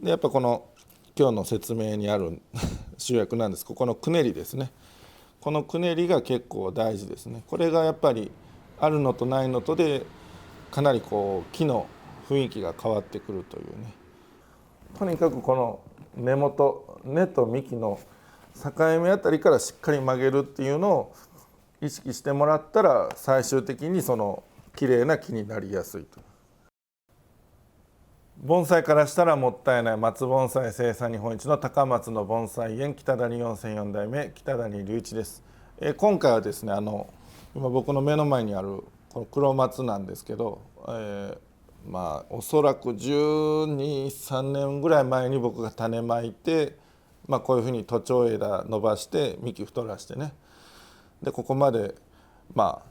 でやっぱこの今日の説明にある集約なんです。ここのくねりですね。このくねりが結構大事ですね。これがやっぱりあるのとないのとでかなりこう木の雰囲気が変わってくるというね。とにかくこの根元、根と幹の境目あたりからしっかり曲げるっていうのを意識してもらったら最終的にその綺麗な木になりやすいと。盆栽からしたらもったいない松盆栽生産日本一の高松の盆栽園北谷温泉4代目北谷隆一です。今回はですね今僕の目の前にあるこの黒松なんですけど、おそらく12、3年ぐらい前に僕が種まいて、こういうふうに徒長枝伸ばして幹太らしてね、でここまで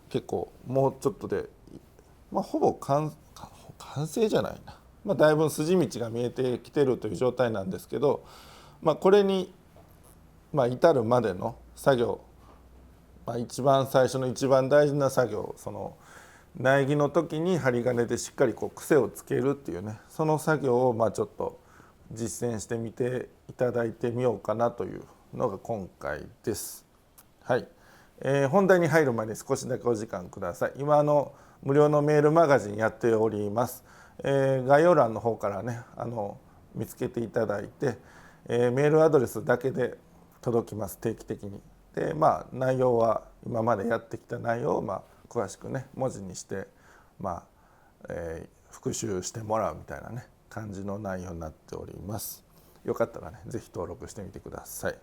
結構もうちょっとで、ほぼ完成じゃないな、だいぶ筋道が見えてきてるという状態なんですけど、これに、至るまでの作業、一番最初の一番大事な作業、その苗木の時に針金でしっかりこう癖をつけるっていうね、その作業をちょっと実践してみていただいてみようかなというのが今回です。はい、本題に入る前に少しだけお時間ください。今無料のメールマガジンやっております。概要欄の方からね見つけていただいて、メールアドレスだけで届きます、定期的に。で内容は今までやってきた内容を詳しくね文字にして、復習してもらうみたいなね感じの内容になっております。よかったらね是非登録してみてください。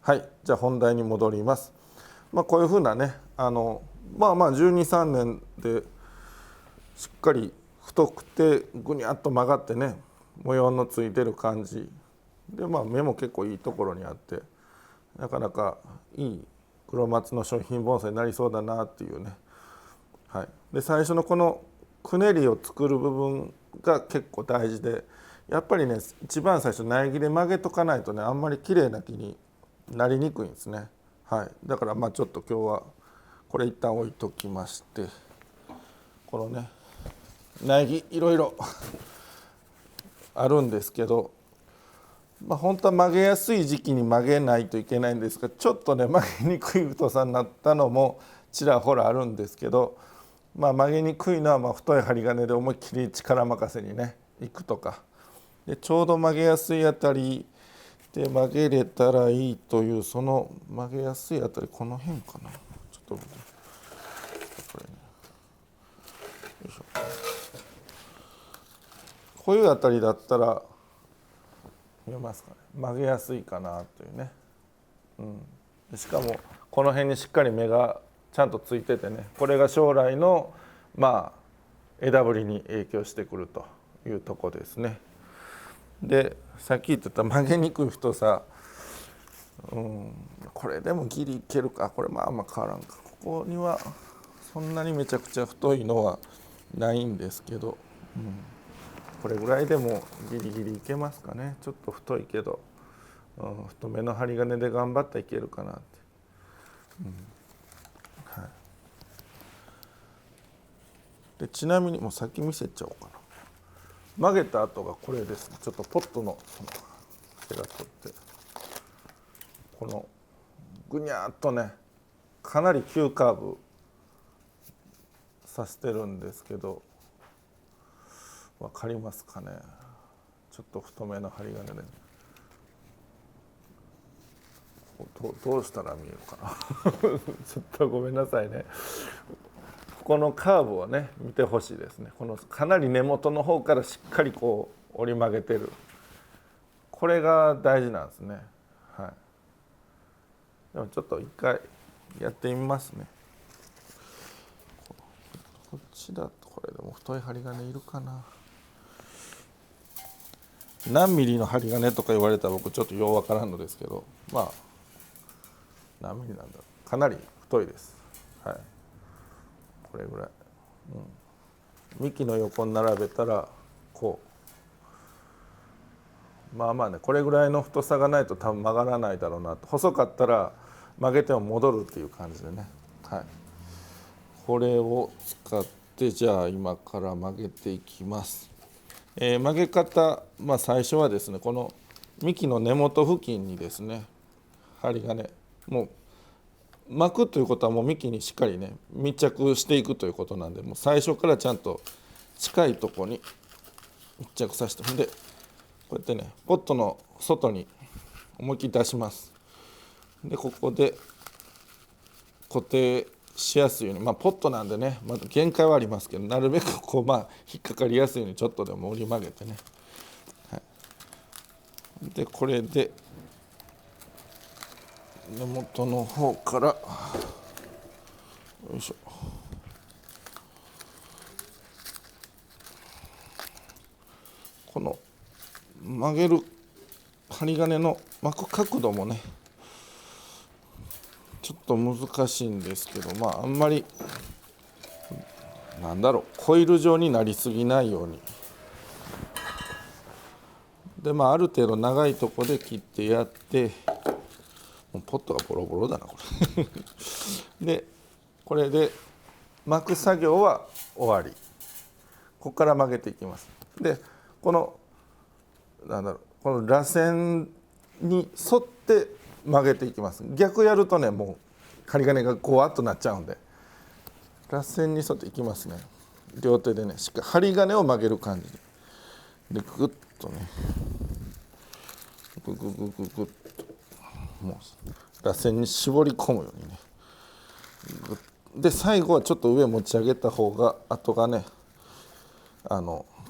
はい、じゃあ本題に戻ります。こういうふうなね12、3年でしっかり太くてぐにゃっと曲がってね模様のついてる感じで、目も結構いいところにあって、なかなかいい黒松の商品盆栽になりそうだなっていうね。はい、で最初のこのくねりを作る部分が結構大事で、やっぱりね一番最初苗木で曲げとかないとねあんまり綺麗な木になりにくいんですね。はい、だからちょっと今日はこれ一旦置いときまして、このね苗木いろいろあるんですけど、本当は曲げやすい時期に曲げないといけないんですが、ちょっとね曲げにくい太さになったのもちらほらあるんですけど、曲げにくいのは太い針金で思いっきり力任せにねいくとかで、ちょうど曲げやすいあたりで曲げれたらいいという、その曲げやすいあたりこの辺かな、ちょっとこれね、よいしょ、こういうあたりだったら見えますかね、曲げやすいかなというね、しかもこの辺にしっかり芽がちゃんとついててね、これが将来の枝ぶりに影響してくるというとこですね。でさっき言ってた曲げにくい太さ、これでもギリいけるか、これ変わらんか、ここにはそんなにめちゃくちゃ太いのはないんですけど、これぐらいでもギリギリいけますかね。ちょっと太いけど、太めの針金で頑張ったらいけるかなって、でちなみにもう先見せちゃおうかな。曲げた後がこれですね。ちょっとポットの手が取って、このぐにゃっとねかなり急カーブさせてるんですけど、分かりますかね。ちょっと太めの針金で、どうしたら見えるかなちょっとごめんなさいね。このカーブをね見てほしいですね。このかなり根元の方からしっかりこう折り曲げてる、これが大事なんですね。はい、でもちょっと一回やってみますね。こっちだとこれでも太い針金いるかな。何ミリの針金とか言われたら僕ちょっとようわからんのですけど、何ミリなんだろう、かなり太いです。はい、これぐらい、幹の横に並べたらこうね、これぐらいの太さがないと多分曲がらないだろうなと。細かったら曲げても戻るっていう感じでね。はい、これを使ってじゃあ今から曲げていきます。曲げ方、最初はですね、この幹の根元付近にですね、針金、もう巻くということはもう幹にしっかりね密着していくということなんで、もう最初からちゃんと近いところに密着させて、ほんでこうやってねポットの外に思いっきり出します。でここで固定しやすいように、ポットなんでね、まだ限界はありますけど、なるべくこう引っかかりやすいようにちょっとでも折り曲げてね、でこれで根元の方からよいしょ、この曲げる針金の巻く角度もねちょっと難しいんですけど、あんまりコイル状になりすぎないようにで、ある程度長いとこで切ってやって、もうポットがボロボロだなこれでこれで巻く作業は終わり。ここから曲げていきます。でこの螺旋に沿って曲げていきます。逆やるとねもう針金がゴワッとなっちゃうんで、螺旋に沿っていきますね。両手でねしっかり針金を曲げる感じでグッとねグッともう螺旋に絞り込むようにねで、最後はちょっと上持ち上げた方が後がね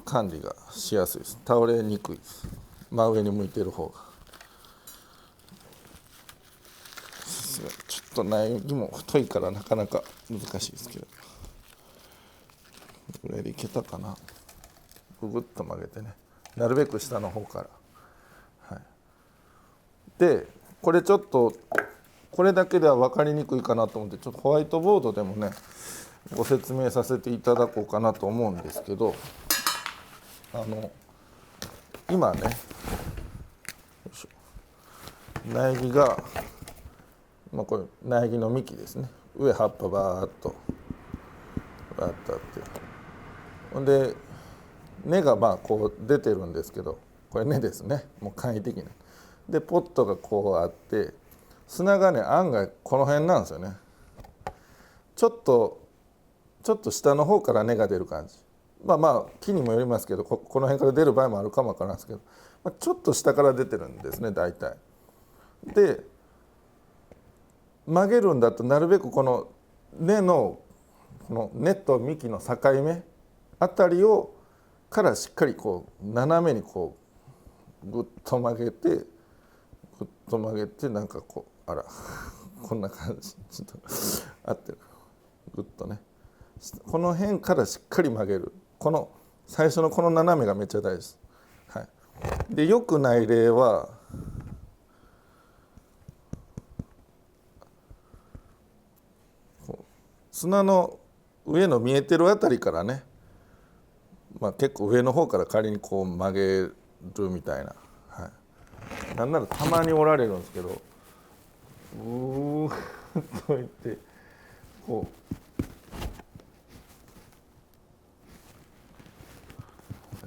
管理がしやすいです。倒れにくいです。真上に向いてる方が。ちょっと苗木も太いからなかなか難しいですけど、これでいけたかな。ぐぐっと曲げてね、なるべく下の方から、でこれちょっとこれだけでは分かりにくいかなと思って、ちょっとホワイトボードでもねご説明させていただこうかなと思うんですけど、今ね苗木が、これ苗木の幹ですね。上葉っぱバーッとあって、ほんで根がこう出てるんですけど、これ根ですね、もう簡易的な。でポットがこうあって、砂がね案外この辺なんですよね。ちょっと下の方から根が出る感じ。木にもよりますけど、この辺から出る場合もあるかもわからないですけど、ちょっと下から出てるんですね大体。で曲げるんだとなるべくこの根のこの根と幹の境目あたりをからしっかりこう斜めにこうグッと曲げてなんかこうこんな感じちょっと合ってる。グッとねこの辺からしっかり曲げる。この最初のこの斜めがめっちゃ大事です。で良くない例は砂の上の見えてるあたりからね、結構上の方から仮にこう曲げるみたいな、なんならたまにおられるんですけど、うーっといってこう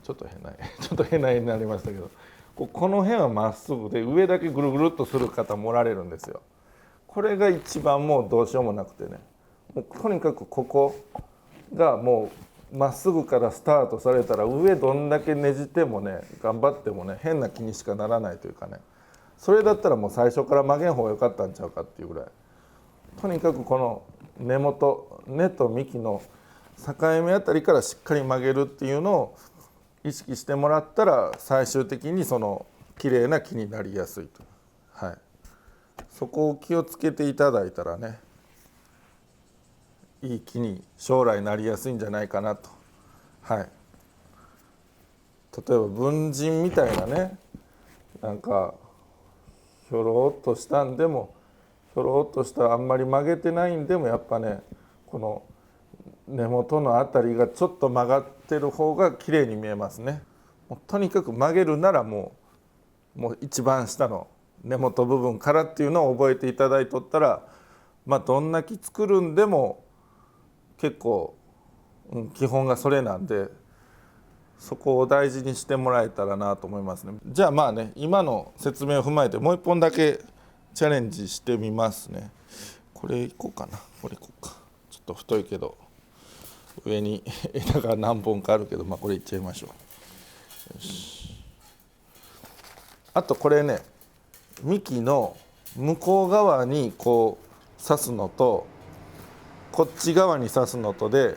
ちょっと変な絵になりましたけど、この辺はまっすぐで上だけぐるぐるっとする方もおられるんですよ。これが一番もうどうしようもなくてね、もうとにかくここがもうまっすぐからスタートされたら上どんだけねじってもね頑張ってもね変な気にしかならないというかね、それだったらもう最初から曲げん方が良かったんちゃうかっていうぐらい、とにかくこの根と幹の境目あたりからしっかり曲げるっていうのを意識してもらったら最終的にその綺麗な木になりやすいと、そこを気をつけていただいたらねいい木に将来なりやすいんじゃないかなと。例えば文人みたいなね、なんかひょろっとしたんでもひょろっとしたあんまり曲げてないんでもやっぱねこの根元のあたりがちょっと曲がってる方が綺麗に見えますね。もうとにかく曲げるならもう一番下の根元部分からっていうのを覚えていただいとったら、どんな木作るんでも結構、基本がそれなんで、そこを大事にしてもらえたらなと思いますね。じゃあまあね、今の説明を踏まえてもう一本だけチャレンジしてみますね。これいこうかな。これいこうか。ちょっと太いけど上に枝が何本かあるけど、まあこれいっちゃいましょう。よし。あとこれね、幹の向こう側にこう刺すのとこっち側に刺すのとで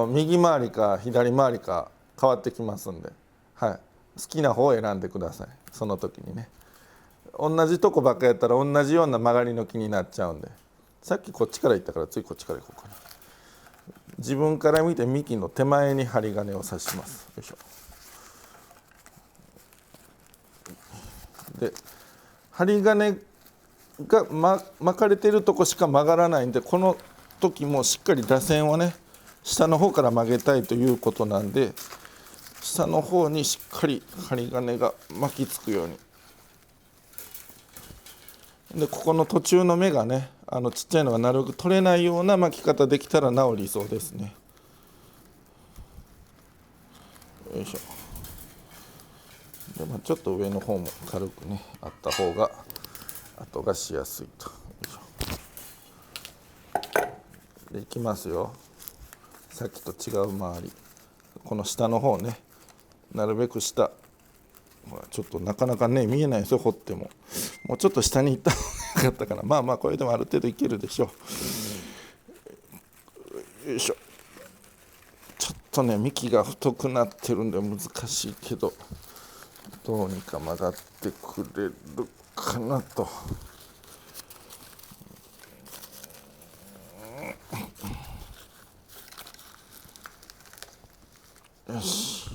右回りか左回りか変わってきますんで、はい、好きな方を選んでください。その時にね、同じとこばっかやったら同じような曲がりの木になっちゃうんで、さっきこっちから行ったから次こっちから行こうかな。自分から見て幹の手前に針金を刺します。よいしょ。で針金が、巻かれてるとこしか曲がらないんで、この時もしっかり打線をね下の方から曲げたいということなんで、下の方にしっかり針金が巻きつくように。でここの途中の目がねちっちゃいのがなるべく取れないような巻き方できたらなお理想ですね。よいしょ。で、ちょっと上の方も軽くねあった方が後がしやすいと。よいしょ。でいきますよ。さっきと違う周り、この下の方ね、なるべく下、ほらちょっとなかなかね見えないですよ、掘っても。もうちょっと下に行った方がよかったかな。まあまあこれでもある程度いけるでしょう。よいしょ。ちょっとね幹が太くなってるんで難しいけど、どうにか曲がってくれるかなと。よし、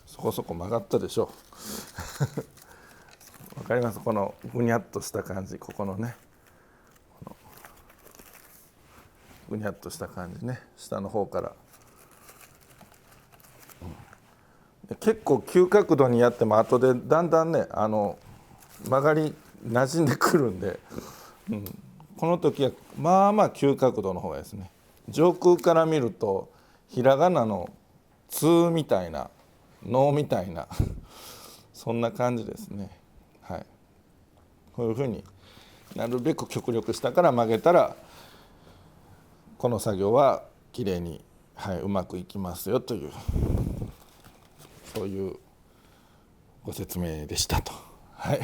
そこそこ曲がったでしょう。わかります？このぐにゃっとした感じ、ここのね、このぐにゃっとした感じね、下の方から、結構急角度にやっても後でだんだんね曲がり馴染んでくるんで、この時はまあまあ急角度の方がいいですね。上空から見るとひらがなの「つ」みたいな「の」みたいなそんな感じですね。はい、こういうふうになるべく極力下から曲げたらこの作業はきれいに、うまくいきますよという、そういうご説明でしたと。はい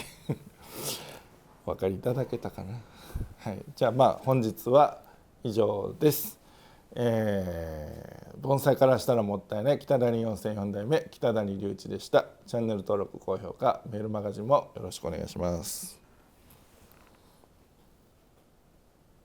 お分かりいただけたかな。はい、じゃあ本日は以上です。盆栽からしたらもったいない北谷4004代目北谷隆一でした。チャンネル登録高評価メールマガジンもよろしくお願いします。